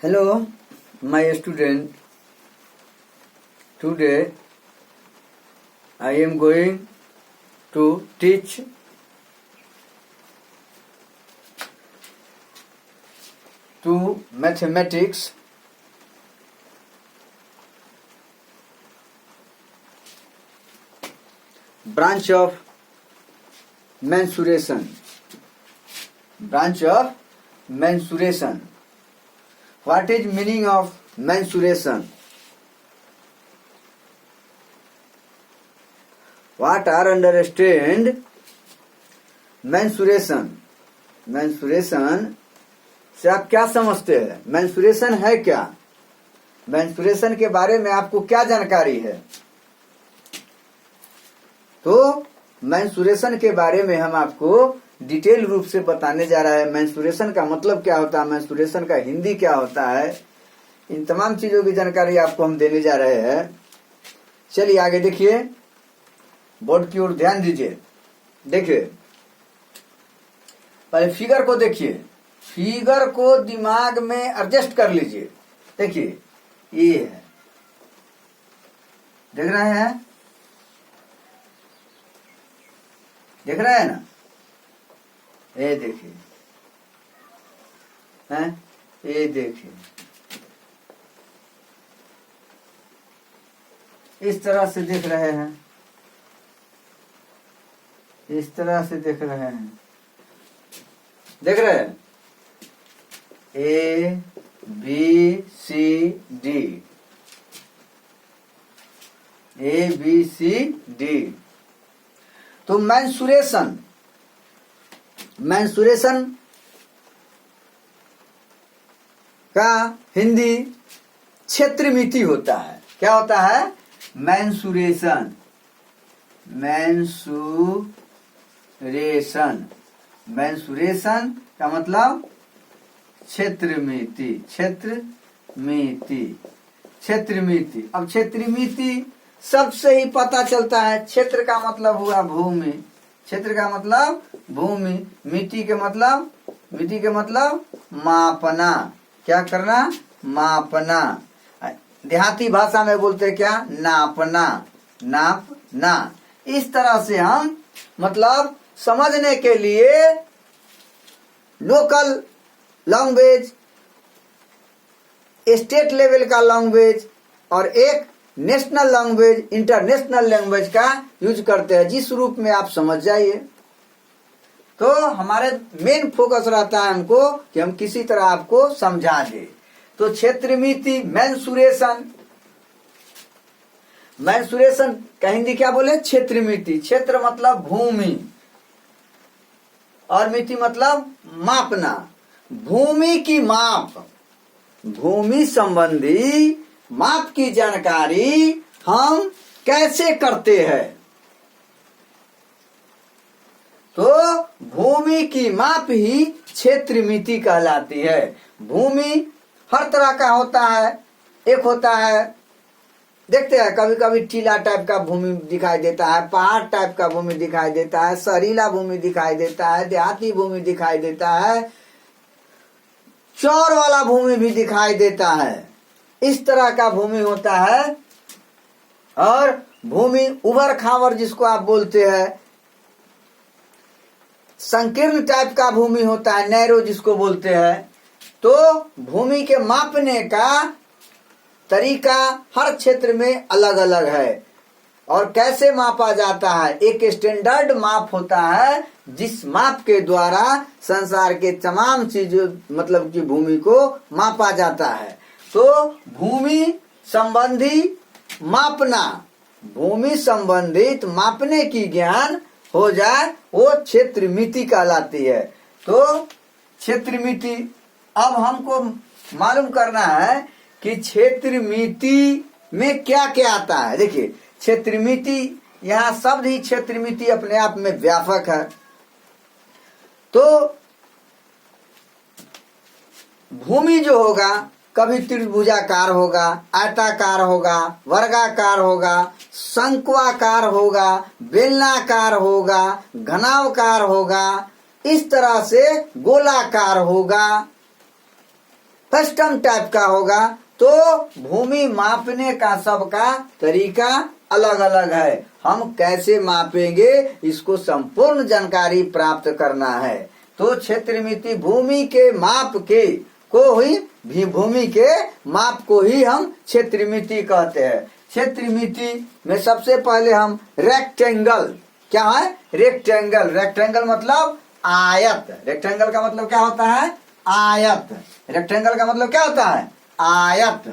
Hello, my student. Today I am going to teach to mathematics branch of mensuration. Branch of mensuration. What is meaning of mensuration? What are understand mensuration? Mensuration से आप क्या समझते हैं? mensuration है क्या? mensuration के बारे में आपको क्या जानकारी है? तो mensuration के बारे में हम आपको डिटेल रूप से बताने जा रहा है। mensuration का मतलब क्या होता है, mensuration का हिंदी क्या होता है, इन तमाम चीजों की जानकारी आपको हम देने जा रहे हैं। चलिए आगे देखिए, बोर्ड की ओर ध्यान दीजिए। देखिए पहले फिगर को देखिए, फिगर को दिमाग में एडजस्ट कर लीजिए। देखिए ये है, देख रहे हैं, देख रहे हैं ना, ये देखिए हैं, ये देखिए इस तरह से देख रहे हैं, इस तरह से देख रहे हैं, देख रहे हैं, A B C D, A B C D. तो mensuration, mensuration का हिंदी क्षेत्रमिति होता है। क्या होता है? mensuration, mensuration, mensuration का मतलब क्षेत्रमिति, क्षेत्रमिति, क्षेत्रमिति। अब क्षेत्रमिति सबसे ही पता चलता है। क्षेत्र का मतलब हुआ भूमि, क्षेत्र का मतलब भूमि, मिट्टी के मतलब, मिट्टी के मतलब मापना। क्या करना? मापना। देहाती भाषा में बोलते हैं क्या? नापना, नापना। इस तरह से हम मतलब समझने के लिए लोकल लैंग्वेज, स्टेट लेवल का लैंग्वेज और एक नेशनल लैंग्वेज, इंटरनेशनल लैंग्वेज का यूज करते हैं। जिस रूप में आप समझ जाइए। तो हमारे मेन फोकस रहता है हमको कि हम किसी तरह आपको समझा दे। तो क्षेत्रमिति, mensuration, mensuration का हिंदी क्या बोले? क्षेत्रमिति। क्षेत्र मतलब भूमि और मिति मतलब मापना। भूमि की माप, भूमि संबंधी माप की जानकारी हम कैसे करते हैं? तो भूमि की माप ही क्षेत्रमिति कहलाती है। भूमि हर तरह का होता है। एक होता है, देखते हैं कभी कभी टीला टाइप का भूमि दिखाई देता है, पहाड़ टाइप का भूमि दिखाई देता है, सहरीला भूमि दिखाई देता है, देहाती भूमि दिखाई देता है, चौर वाला भूमि भी दिखाई देता है। इस तरह का भूमि होता है। और भूमि उबड़ खाबड़ जिसको आप बोलते हैं, संकीर्ण टाइप का भूमि होता है, नैरो जिसको बोलते हैं। तो भूमि के मापने का तरीका हर क्षेत्र में अलग अलग है। और कैसे मापा जाता है? एक स्टैंडर्ड माप होता है जिस माप के द्वारा संसार के तमाम चीजों मतलब की भूमि को मापा जाता है। तो भूमि संबंधी मापना, भूमि संबंधित मापने की ज्ञान हो जाए वो क्षेत्रमिति कहलाती है। तो क्षेत्रमिति, अब हमको मालूम करना है कि क्षेत्रमिति में क्या क्या आता है। देखिए क्षेत्रमिति, यहाँ शब्द ही क्षेत्रमिति अपने आप में व्यापक है। तो भूमि जो होगा कभी त्रिभुजाकार होगा, आयताकार होगा, वर्गाकार होगा, शंक्वाकार होगा, बेलनाकार होगा, घनावकार होगा, इस तरह से गोलाकार होगा। कस्टम टाइप का होगा। तो भूमि मापने का सबका तरीका अलग अलग है। हम कैसे मापेंगे इसको संपूर्ण जानकारी प्राप्त करना है। तो क्षेत्रमिति भूमि के माप के को ही भूमि के माप को ही हम क्षेत्रमिति कहते हैं। क्षेत्रमिति में सबसे पहले हम रेक्टेंगल, क्या है रेक्टेंगल, रेक्टेंगल मतलब आयत। रेक्टेंगल का मतलब क्या होता है आयत। रेक्टेंगल का मतलब क्या होता है आयत।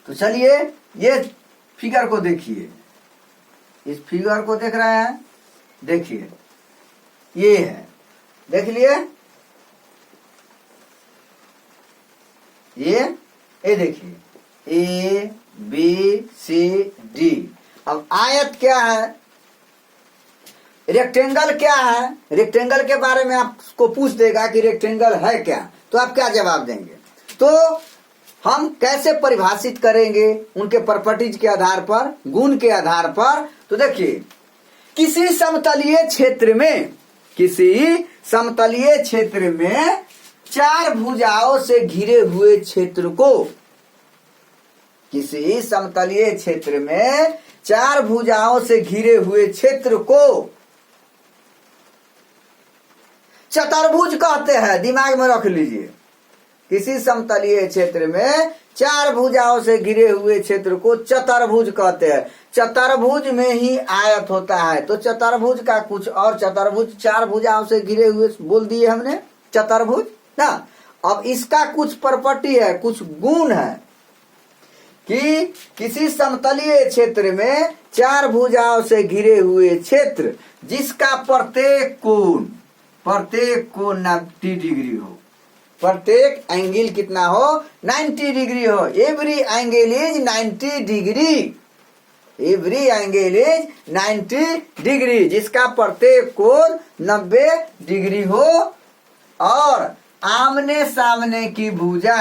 तो चलिए ये फिगर को देखिए, इस फिगर को देख रहे हैं, देखिए ये है, देख लिए ये देखिए ए बी सी डी। अब आयत क्या है, रेक्टेंगल क्या है, रेक्टेंगल के बारे में आपको पूछ देगा कि रेक्टेंगल है क्या, तो आप क्या जवाब देंगे। तो हम कैसे परिभाषित करेंगे उनके प्रॉपर्टीज के आधार पर, गुण के आधार पर। तो देखिए किसी समतलीय क्षेत्र में, किसी समतलीय क्षेत्र में चार भुजाओं से घिरे हुए क्षेत्र को, किसी समतलीय क्षेत्र में चार भुजाओं से घिरे हुए क्षेत्र को चतुर्भुज कहते हैं। दिमाग में रख लीजिए, किसी समतलीय क्षेत्र में चार भुजाओं से घिरे हुए क्षेत्र को चतुर्भुज कहते हैं। चतुर्भुज में ही आयत होता है। तो चतुर्भुज का कुछ और, चतुर्भुज चार भुजाओं से घिरे हुए बोल दिए हमने चतुर्भुज ना। अब इसका कुछ प्रॉपर्टी है, कुछ गुण है कि किसी समतलीय क्षेत्र में चार भुजाओं से घिरे हुए क्षेत्र जिसका प्रत्येक कोण 90 डिग्री हो, प्रत्येक एंगल कितना हो 90 डिग्री हो। Every angle is 90 degree, every angle is 90 degree, जिसका प्रत्येक कोण 90 डिग्री हो और आमने सामने की भुजा,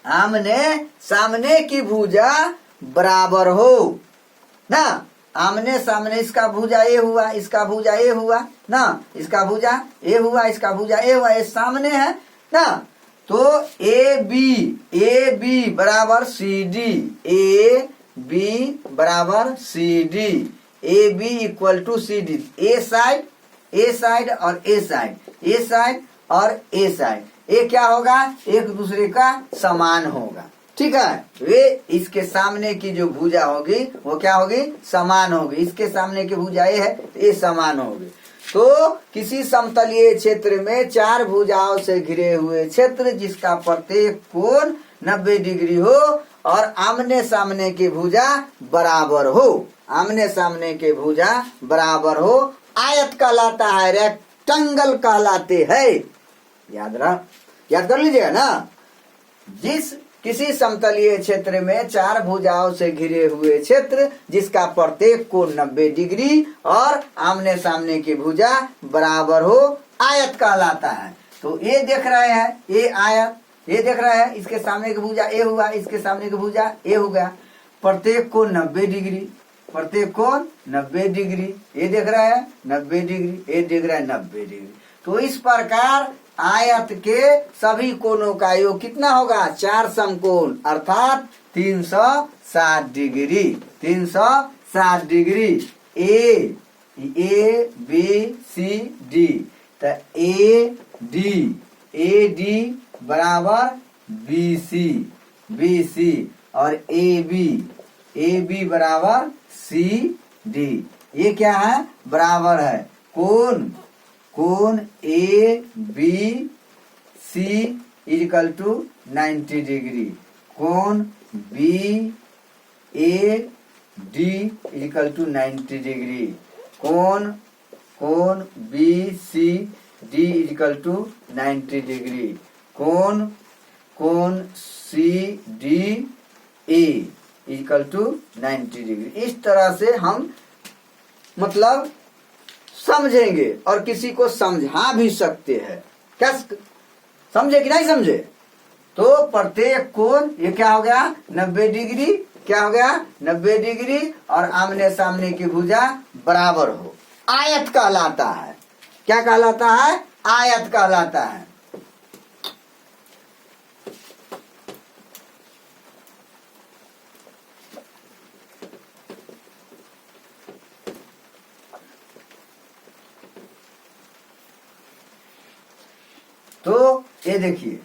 आमने सामने की भुजा बराबर हो ना। आमने सामने, इसका भुजा ए हुआ, इसका भुजा ए हुआ ना, इसका भुजा ए हुआ, इसका भुजा ए हुआ, ये सामने है ना। तो ए बी बराबर सी डी, ए बी बराबर C D, A B equal to C D. A side और ए साइड, ए साइड और ए साइड, ये क्या होगा एक दूसरे का समान होगा, ठीक है। वे इसके सामने की जो भुजा होगी वो क्या होगी समान होगी। इसके सामने की भुजा ये है, ये समान होगी। तो किसी समतलीय क्षेत्र में चार भुजाओं से घिरे हुए क्षेत्र जिसका प्रत्येक कोण 90 डिग्री हो और आमने सामने की भुजा बराबर हो, आमने सामने के भुजा बराबर हो, आयत कहलाता है, रेक्टेंगल कहलाते हैं। याद कर लीजिएगा ना। जिस किसी समतलीय क्षेत्र में चार भुजाओं से घिरे हुए क्षेत्र जिसका प्रत्येक कोण 90 डिग्री और आमने सामने की भुजा बराबर हो, आयत कहलाता है। तो ये देख रहे हैं, ये आयत, ये देख रहे हैं, इसके सामने की भुजा ए हुआ, इसके सामने की भुजा ए हो गया, प्रत्येक कोण 90 डिग्री, प्रत्येक कोण 90 डिग्री, ये देख रहे हैं 90 डिग्री, ये देख रहे हैं 90 डिग्री। तो इस प्रकार आयत के सभी कोणों का योग कितना होगा, चार समकोण अर्थात 360 degree, 360 degree. A B C D, तो ए डी बराबर बी सी और ए बी बराबर सी डी। ये क्या है बराबर है कोण A B C equal to 90 degree, कोण B A D equal to 90 degree, कोण B C D equal to 90 degree, कोण C D A equal to 90 degree. इस तरह से हम मतलब समझेंगे और किसी को समझा भी सकते हैं। क्या समझे कि नहीं समझे। तो प्रत्येक कोण ये क्या हो गया 90 डिग्री, क्या हो गया 90 डिग्री और आमने सामने की भुजा बराबर हो, आयत कहलाता है। क्या कहलाता है आयत कहलाता है। तो ये देखिए,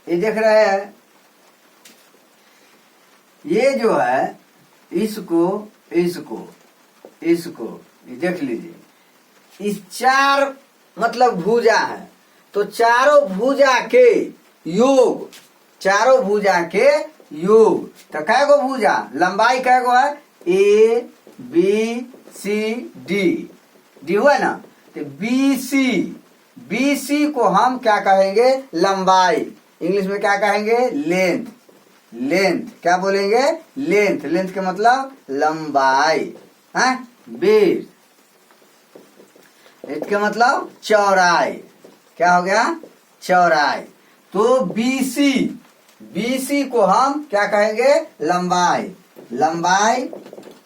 ये देख रहे हैं, ये जो है इसको इसको इसको ये देख लीजिए, इस चार मतलब भुजा है, तो चारों भुजा के योग, चारों भुजा के योग, तो कै गो भुजा, लंबाई कै गो है, A B C D, D हुआ ना, तो बी सी को हम क्या कहेंगे, लंबाई, इंग्लिश में क्या कहेंगे, लेंथ, लेंथ क्या बोलेंगे, लेंथ, लेंथ के मतलब लंबाई है, बेस इसके मतलब चौड़ाई, क्या हो गया, चौड़ाई। तो बीसी को हम क्या कहेंगे, लंबाई, लंबाई,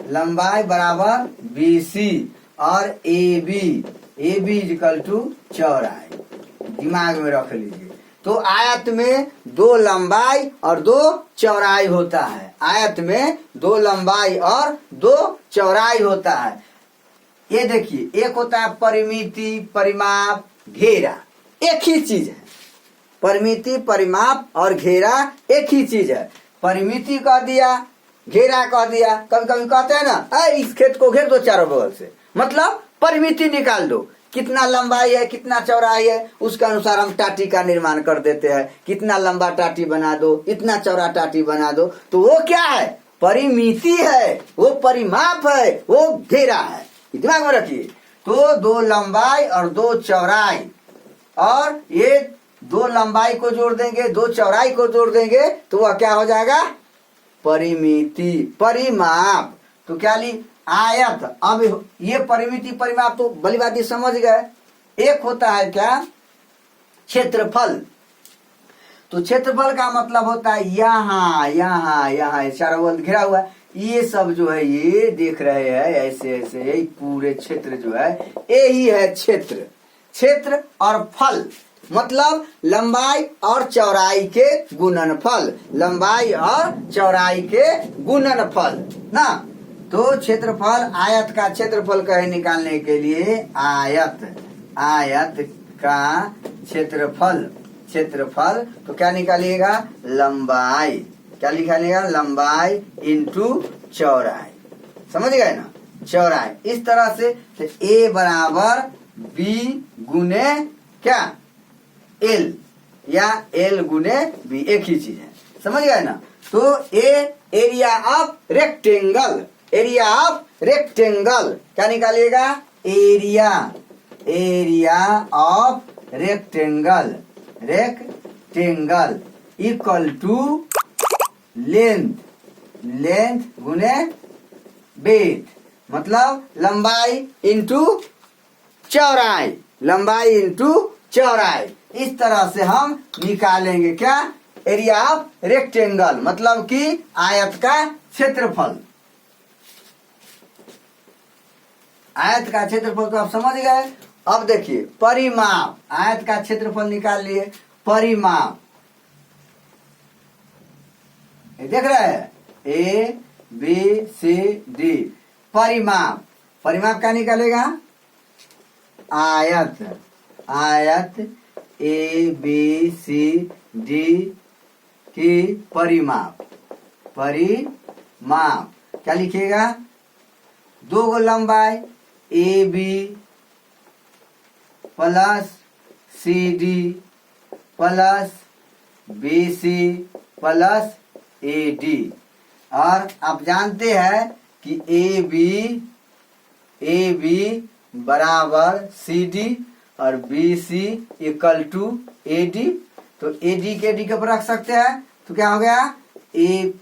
लंबाई बराबर बीसी, और ए बी इक्वल टू चौड़ाई, दिमाग में रख लीजिए। तो आयत में दो लंबाई और दो चौड़ाई होता है, आयत में दो लंबाई और दो चौड़ाई होता है। ये देखिए, एक होता है परिमिति, परिमाप, घेरा, एक ही चीज है, परिमिति, परिमाप और घेरा एक ही चीज है। परिमिति कह दिया, घेरा कह दिया, कभी कभी कहते हैं ना, इस खेत को घेर दो चारों बगल से, मतलब परिमिति निकाल दो, कितना लंबाई है, कितना चौड़ाई है, उसके अनुसार हम टाटी का निर्माण कर देते हैं, कितना लंबा टाटी बना दो, इतना चौड़ा टाटी बना दो, तो वो क्या है, परिमिति है, वो परिमाप है, वो घेरा है, दिमाग में रखिए। तो दो लंबाई और दो चौड़ाई, और ये दो लंबाई को जोड़ देंगे, दो चौड़ाई को जोड़ देंगे, तो वह क्या हो जाएगा, परिमिति। परिमाप तो क्या ली, आयत। अब ये परिमिति परिमाप तो भली बात समझ गए। एक होता है क्या, क्षेत्रफल। तो क्षेत्रफल का मतलब होता है यहाँ यहाँ यहाँ चारों ओर घिरा हुआ है, ये सब जो है ये देख रहे हैं ऐसे ऐसे, यही पूरे क्षेत्र जो है यही है क्षेत्र। क्षेत्र और फल मतलब लंबाई और चौड़ाई के गुणनफल, लंबाई और चौड़ाई के गुणनफल ना। तो क्षेत्रफल, आयत का क्षेत्रफल कहे निकालने के लिए आयत, आयत का क्षेत्रफल, क्षेत्रफल तो क्या निकालिएगा, लंबाई, क्या निकालिएगा, लंबाई इंटू चौड़ाई, समझ गए ना, चौड़ाई। इस तरह से तो ए बराबर बी गुने क्या, एल, या एल गुने बी, एक ही चीज है, समझ गए ना। तो a area of rectangle, area of rectangle क्या निकालिएगा, area, area of rectangle, rectangle equal to length, length गुने बेथ, मतलब लंबाई इंटू चौड़ाई, लंबाई इंटू चौड़ाई। इस तरह से हम निकालेंगे क्या, एरिया ऑफ रेक्टेंगल, मतलब कि आयत का क्षेत्रफल। आयत का क्षेत्रफल तो आप समझ गए। अब देखिए परिमाप, आयत का क्षेत्रफल निकाल लिए, परिमाप देख रहे हैं, ए बी सी डी, परिमाप, परिमाप क्या निकालेगा, आयत, आयत ए बी सी डी की परिमाप, परिमाप क्या लिखिएगा, दो गो लंबाई A B plus C D plus B C plus A D. और आप जानते हैं कि ए बी बराबर सी डी और B C equal to A D. तो ए डी के डी के ऊपर रख सकते हैं, तो क्या हो गया, ए